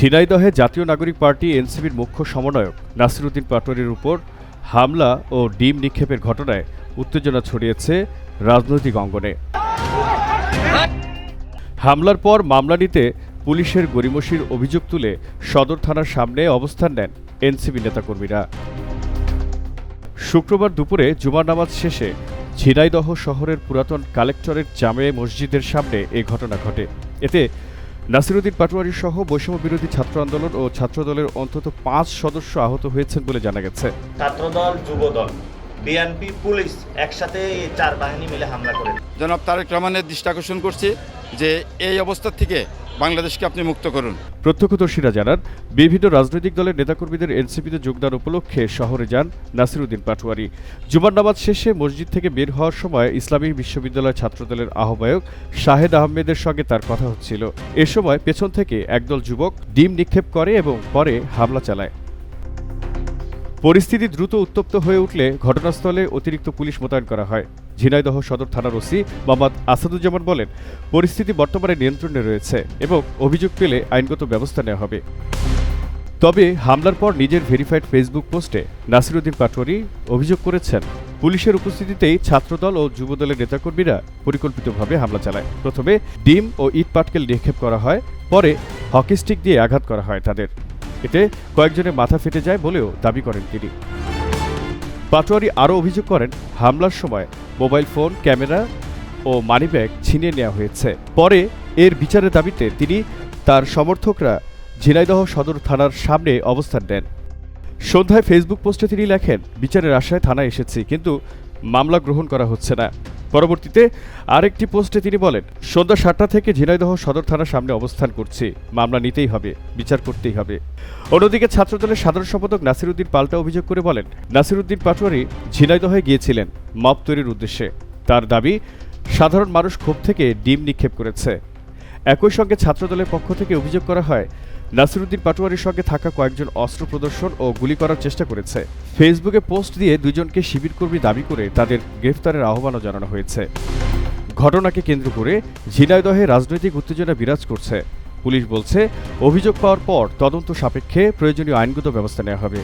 ঝিনাইদহে জাতীয় নাগরিক পার্টি এনসিপির মুখ্য সমন্বয়ক নাসির উদ্দিন পাটোয়ারির উপর হামলা ও ডিম নিক্ষেপের ঘটনায় উত্তেজনা ছড়িয়েছে রাজনৈতিক অঙ্গনে। হামলার পর মামলা নিতে পুলিশের গড়িমসির অভিযোগ তুলে সদর থানার সামনে অবস্থান নেন এনসিপি নেতাকর্মীরা। শুক্রবার দুপুরে জুমার নামাজ শেষে ঝিনাইদহ শহরের পুরাতন কালেক্টরেট জামে মসজিদের সামনে এই ঘটনা ঘটে। এতে নাসির উদ্দিন পাটোয়ারি সহ বৈষম্য বিরোধী ছাত্র আন্দোলন ও ছাত্রদলের অন্তত 5 সদস্য আহত হয়েছেন বলে জানা গেছে। ছাত্রদল, যুবদল, বিএনপি, পুলিশ একসাথে এই 4 বাহিনী মিলে হামলা করে। জনাব তারেক রহমানের দৃষ্টি আকর্ষণ করছি যে এই অবস্থা থেকে বাংলাদেশকে আপনি মুক্ত করুন। প্রত্যক্ষদর্শীরা জানান, বিভিন্ন রাজনৈতিক দলের নেতাকর্মীদের এনসিপিতে যোগদান উপলক্ষে শহরে যান নাসির উদ্দিন পাটোয়ারি। জুমার নামাজ শেষে মসজিদ থেকে বের হওয়ার সময় ইসলামী বিশ্ববিদ্যালয় ছাত্রদলের আহ্বায়ক শাহেদ আহমেদের সঙ্গে তার কথা হচ্ছিল। এ সময় পেছন থেকে একদল যুবক ডিম নিক্ষেপ করে এবং পরে হামলা চালায়। পরিস্থিতি দ্রুত উত্তপ্ত হয়ে উঠলে ঘটনাস্থলে অতিরিক্ত পুলিশ মোতায়েন করা হয়। ঝিনাইদহ সদর থানার ওসি মোহাম্মদ আসাদুজ্জামান বলেন, পরিস্থিতি বর্তমানে নিয়ন্ত্রণে রয়েছে এবং অভিযোগ পেলে আইনগত ব্যবস্থা নেওয়া হবে। তবে হামলার পর নিজের ভেরিফাইড ফেসবুক পোস্টে নাসির উদ্দিন পাটোয়ারি অভিযোগ করেছেন, পুলিশের উপস্থিতিতেই ছাত্রদল ও যুবদলের নেতাকর্মীরা পরিকল্পিতভাবে হামলা চালায়। প্রথমে ডিম ও ইট পাটকেল নিক্ষেপ করা হয়, পরে হকি স্টিক দিয়ে আঘাত করা হয় তাদের। এতে কয়েকজনের মাথা ফেটে যায় বলেও দাবি করেন তিনি। পাটোয়ারি আরও অভিযোগ করেন, হামলার সময় মোবাইল ফোন, ক্যামেরা ও মানিব্যাগ ছিনিয়ে নেওয়া হয়েছে। পরে এর বিচারের দাবিতে তিনি তার সমর্থকরা ঝিনাইদহ সদর থানার সামনে অবস্থান নেন। সন্ধ্যায় ফেসবুক পোস্টে তিনি লেখেন, বিচারের আশায় থানায় এসেছি, কিন্তু মামলা গ্রহণ করা হচ্ছে না। পরবর্তীতে আরেকটি পোস্টে তিনি বলেন, সন্ধ্যা 7টা থেকে ঝিনাইদহ সদর থানার সামনে অবস্থান করছি, মামলা নিতেই হবে, বিচার করতেই হবে। অন্যদিকে ছাত্রদলের সাধারণ সম্পাদক নাসির উদ্দিন পাল্টা অভিযোগ করে বলেন, নাসির উদ্দিন পাটোয়ারি ঝিনাইদহে গিয়েছিলেন মব তৈরির উদ্দেশ্যে। তার দাবি, সাধারণ মানুষ ক্ষোভ থেকে ডিম নিক্ষেপ করেছে। একই সঙ্গে ছাত্রদলের পক্ষ থেকে অভিযোগ করা হয়, নাসির উদ্দিন পাটোয়ারির সঙ্গে থাকা কয়েকজন অস্ত্র প্রদর্শন ও গুলি করার চেষ্টা করেছে। ফেসবুকে পোস্ট দিয়ে দুজনকে শিবিরকর্মী দাবি করে তাদের গ্রেফতারের আহ্বানও জানানো হয়েছে। ঘটনাকে কেন্দ্র করে ঝিনাইদহে রাজনৈতিক উত্তেজনা বিরাজ করছে। পুলিশ বলছে, অভিযোগ পাওয়ার পর তদন্ত সাপেক্ষে প্রয়োজনীয় আইনগত ব্যবস্থা নেওয়া হবে।